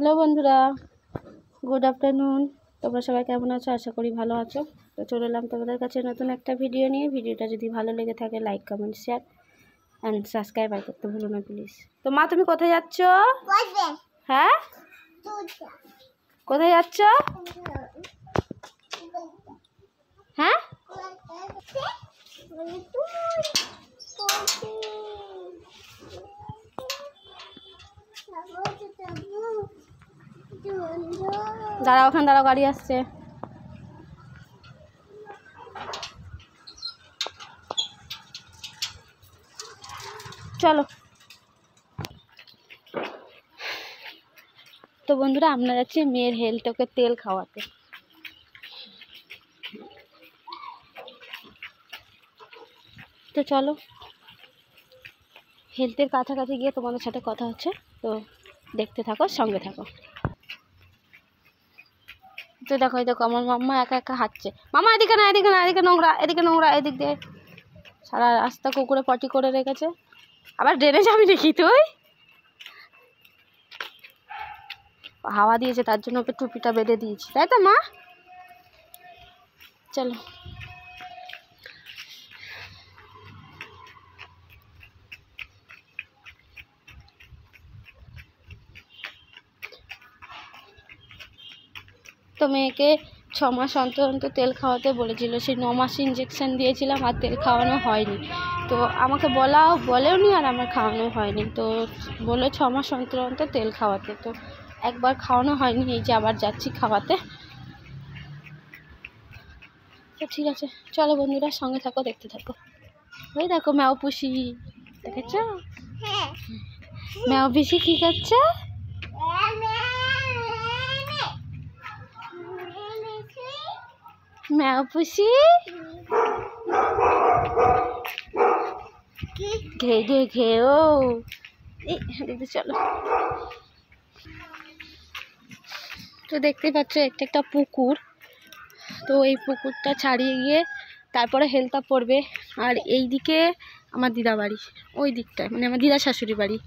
Hello বন্ধুরা, good afternoon. তোমরা সবাই কেমন আছো? আশা করি ভালো আছো। তো চলে এলাম তোমাদের কাছে নতুন একটা ভিডিও নিয়ে। ভিডিওটা যদি ভালো লেগে থাকে like, comment, share and subscribe করতে ভুলো না প্লিজ। তো মা, তুমি কোথায় যাচ্ছ? হ্যাঁ, কোথায় যাচ্ছ? হ্যাঁ, দাঁড়াও, ওখানে দাঁড়াও, গাড়ি আসছে। চলো। তো বন্ধুরা, আমরা যাচ্ছি মেয়ের হেলথকে তেল খাওয়াতে। তো চলো, হেলথের কাছাকাছি গিয়ে তোমাদের সাথে কথা হচ্ছে। তো দেখতে থাকো, সঙ্গে থাকো। তো দেখো, দেখো আমার মাম্মা একা একা হাঁটছে। মামা এদিকে না, এদিকে না, এদিকে নোংরা, এদিকে নোংরা, এদিক দিয়ে সারা রাস্তা কুকুরে পটি করে রেখেছে। আবার ড্রেনে যাবি নাকি তুই? হাওয়া দিয়েছে তার জন্য ওকে টুপিটা বেঁধে দিয়েছি, তাই তো মা? চলো। তো মেয়েকে 6 মাস অন্তর অন্তর তেল খাওয়াতে বলেছিল। সেই 9 মাস ইঞ্জেকশন দিয়েছিলাম আর তেল খাওয়ানো হয়নি। তো আমাকে বলেও নি আর আমার খাওয়ানো হয়নি। তো বললো 6 মাস অন্তর অন্তর তেল খাওয়াতে। তো একবার খাওয়ানো হয়নি, এই যে আবার যাচ্ছি খাওয়াতে। তো ঠিক আছে, চলো বন্ধুরা, সঙ্গে থাকো, দেখতে থাকো। ওই দেখো ম্যাও পুষি, দেখেছ? ম্যাও পুষি কি করছে? ম্যাও পুষি ঘে ঘে ঘেও। দেখতে চলো। তো দেখতে পাচ্ছ একটা পুকুর। তো এই পুকুরটা ছাড়িয়ে গিয়ে তারপরে হেলথা পড়বে। আর এই দিকে আমার দিদা বাড়ি, ওই দিকটায় মানে আমার দিদা শাশুড়ি বাড়ি।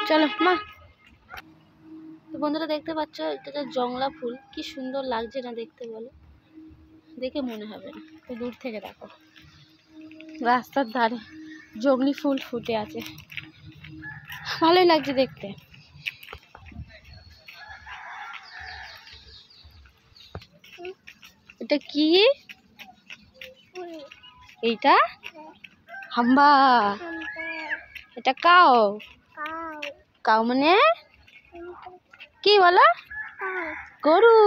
চলো মা। তো বন্ধুরা দেখতে পাচ্ছ, এটা জংলা ফুল, কি সুন্দর লাগছে না দেখতে, বলো? দেখে মনে হবে না, তো দূর থেকে দেখো। রাস্তার ধারে জংলি ফুল ফুটে আছে, ভালোই লাগছে দেখতে। এটা কি? এইটা হাম্বা। এটা কাউ। কাউ মানে কি বলো? গরু।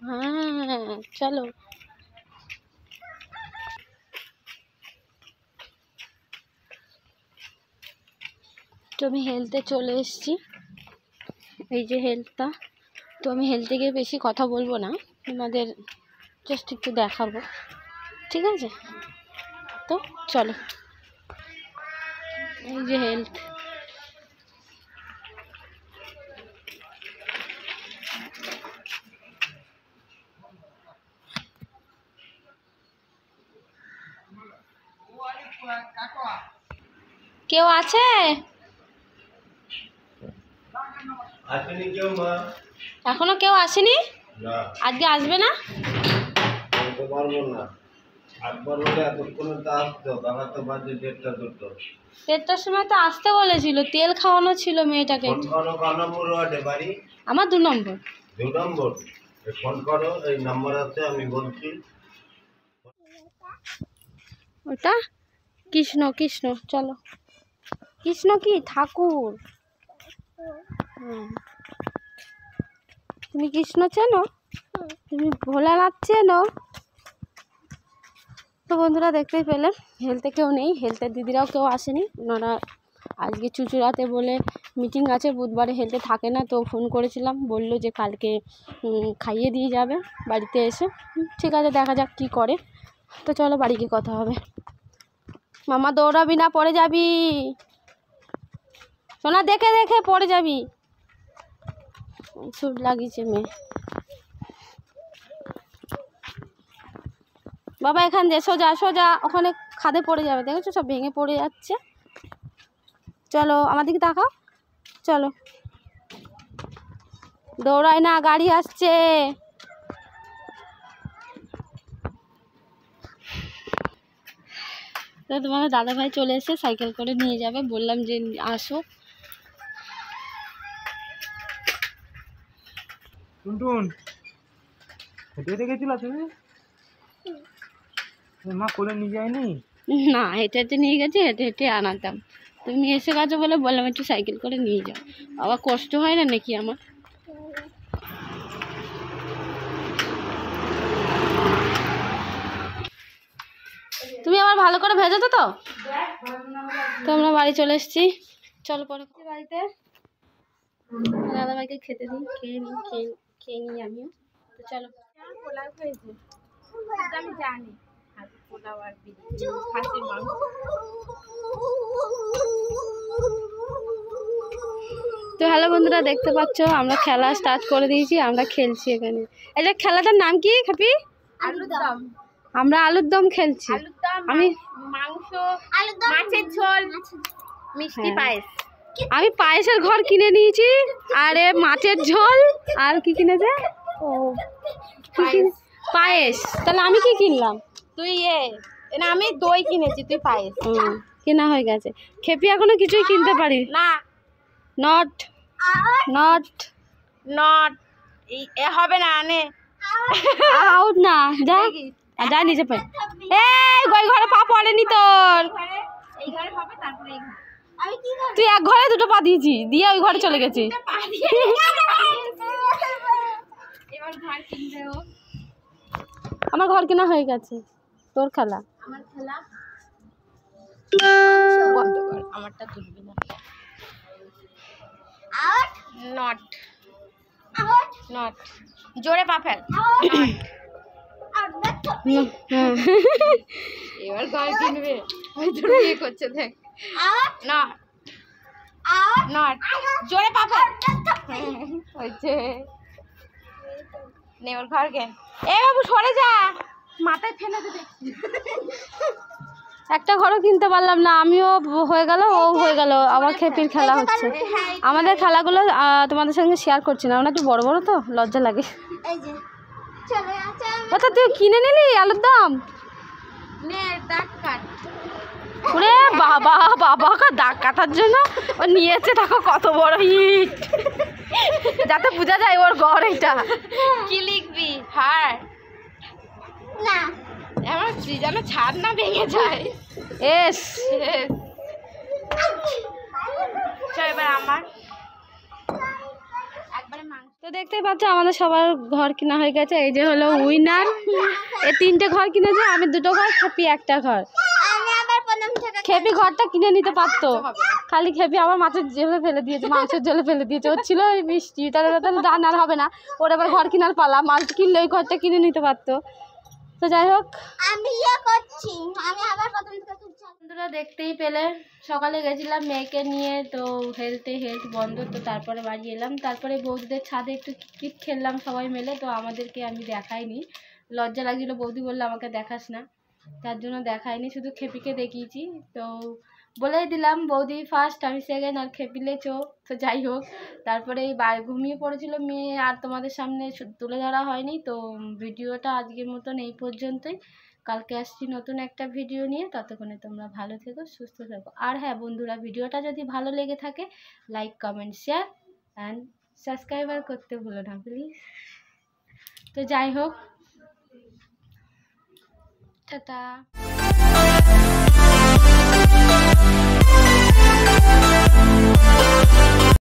হ্যাঁ, চলো। তো আমি হেলথে চলে এসেছি, এই যে হেলথটা। তো আমি হেলথে গিয়ে বেশি কথা বলবো না, তোমাদের জাস্ট একটু দেখাবো, ঠিক আছে? তো চলো, এই যে হেলথ। কেউ আছে? এখনো কেউ আসেনি? আজকে আসবে না? দেড়টার সময় তো আসতে বলেছিল, তেল খাওয়ানো ছিল মেয়েটাকে। আমার 2 নম্বর। ফোন করো, এই নাম্বার আছে, আমি বলছি। ওটা কৃষ্ণ, কৃষ্ণ। চলো। কৃষ্ণ কি ঠাকুর? তুমি কৃষ্ণ চেনো? তুমি ভোলানাথ চেনো? তো বন্ধুরা দেখতেই পেলেন, হেলথে কেউ নেই, হেলথের দিদিরাও কেউ আসেনি। ওনারা আজকে চুচুড়াতে বলে মিটিং আছে, বুধবারে হেলথে থাকে না। তো ফোন করেছিলাম, বললো যে কালকে খাইয়ে দিয়ে যাবে বাড়িতে এসে। ঠিক আছে, দেখা যাক কী করে। তো চলো বাড়ি গিয়ে কথা হবে। মামা দৌড়াবি না, পড়ে যাবি। সোনা দেখে দেখে পড়ে যাবি। ছুট লাগিয়েছে মেয়ে। বাবা এখান দিয়ে সোজা সোজা, ওখানে খাদে পড়ে যাবে, দেখেছো সব ভেঙে পড়ে যাচ্ছে। চলো আমার দিকে তাকাও। চলো, দৌড়ায় না, গাড়ি আসছে। তো তোমার দাদা ভাই চলে এসে সাইকেল করে নিয়ে যাবে, বললাম যে আসো। টুনটুন হেঁটে হেঁটে গেছিলা তুমি? মা কোলে নিয়ে যায়নি? না, হেঁটে হেঁটে নিয়ে গেছে, হেঁটে হেঁটে আনাতাম। তুমি এসে গেছো বলে বললাম একটু সাইকেল করে নিয়ে যাও। আবার কষ্ট হয় না নাকি আমার? তুমি আবার ভালো করে ভেজেছো তো? তো আমরা বাড়ি চলে এসেছি। চলো পরে বাড়িতে দাদা ভাইকে খেতে দিই, খেয়ে নিই আমিও। তো চলো। পোলাও হয়েছে, আমি জানি পোলাও আর খাসির মাংস। তো হ্যালো বন্ধুরা, দেখতে পাচ্ছ আমরা খেলা স্টার্ট করে দিয়েছি, আমরা খেলছি এখানে। এই যে খেলাটার নাম কি খাপি? আলুর দম। আমরা আলুর দম খেলছি। আমি মাংস, মাছের ঝোল, মিষ্টি পায়েস। আমি পায়েসের ঘর কিনে নিয়েছি, আরে মাছের ঝোল আর কি কিনেছে? ও পায়েস। তাহলে আমি কি কিনলাম? তুই না, আমি দই কিনেছি, তুই পায়েস। কেনা হয়ে গেছে। খেপি এখনো কিছুই কিনতে পারি না। নট নট নট এ হবে না, নে আউট না, যা যা নিচে পাই। এই ওই ঘরে পা পড়েনি তোর, এই ঘরে হবে, তারপরে এই ঘরে। তুই এক ঘরে দুটো পা দিয়েছি, দিয়ে ওই ঘরে চলে গেছি। এবার ঘর কিনবে ও। আমার ঘর কেনা হয়ে গেছে। তোর খেলা। আমার খেলা বন্ধ কর, আমারটা তুলবি না। নট নট জোরে পা ফেল। এবার ঘর কিনবে, ওই তোর বিয়ে করছে, দেখ। নট নট জোরে পা ফেল। হয়েছে, নে ওর ঘর কেন। এ বাবু সরে যা, মাথায় ফেলে দে। একটা ঘরও কিনতে পারলাম না, আমিও হয়ে গেল, ও হয়ে গেল, আবার খেপির খেলা হচ্ছে। আমাদের খেলাগুলো তোমাদের সঙ্গে শেয়ার করছি না, আমরা একটু বড় বড় তো লজ্জা লাগে। আচ্ছা তুই কিনে নিলি আলুর দম? নে দাগ কাট। ওরে বাবা, বাবাকে দাগ কাটার জন্য ও নিয়েছে, দেখো কত বড় ইট, যাতে বোঝা যায় ওর ঘর এটা। কি লিখবি? হার না, আমার যেন ছাদ না ভেঙে যায়। এস চল এবার আমার একবারে মাংস। তো দেখতেই পাচ্ছ আমাদের সবার ঘর কিনা হয়ে গেছে। এই যে হলো উইনার, এই 3টে ঘর কিনেছে, আমি 2টো ঘর, খেপি একটা ঘর। খেপি ঘরটা কিনে নিতে পারতো, খালি খেপি আমার মাছের জলে ফেলে দিয়েছে, মাংসের জলে ফেলে দিয়েছে। ওর ছিল ওই মিষ্টি, তাহলে দান আর হবে না, ওর এবার ঘর কেনার পালা। মাছ কিনলে ওই ঘরটা কিনে নিতে পারতো। তো যাই হোক, বন্ধুরা দেখতেই পেলে সকালে গেছিলাম মেয়েকে নিয়ে, তো হেলথ বন্ধ, তো তারপরে বাড়ি এলাম। তারপরে বৌদিদের ছাদে একটু কিট খেললাম সবাই মিলে, তো আমাদেরকে আমি দেখাইনি, লজ্জা লাগছিলো। বৌদি বললো আমাকে দেখাস না, তার জন্য দেখাইনি, শুধু খেপিকে দেখিয়েছি। তো বলেই দিলাম বৌদি ফার্স্ট, আমি সেকেন্ড, আর খেপিলে চো। তো যাই হোক, তারপরে এই ঘুমিয়ে পড়েছিল মেয়ে, আর তোমাদের সামনে তুলে ধরা হয়নি। তো ভিডিওটা আজকের মতন এই পর্যন্তই, কালকে আসছি নতুন একটা ভিডিও নিয়ে। ততক্ষণে তোমরা ভালো থেকো, সুস্থ থেকো। আর হ্যাঁ বন্ধুরা, ভিডিওটা যদি ভালো লেগে থাকে like comment share and subscriber করতে ভুলো না প্লিজ। তো যাই হোক, টাটা।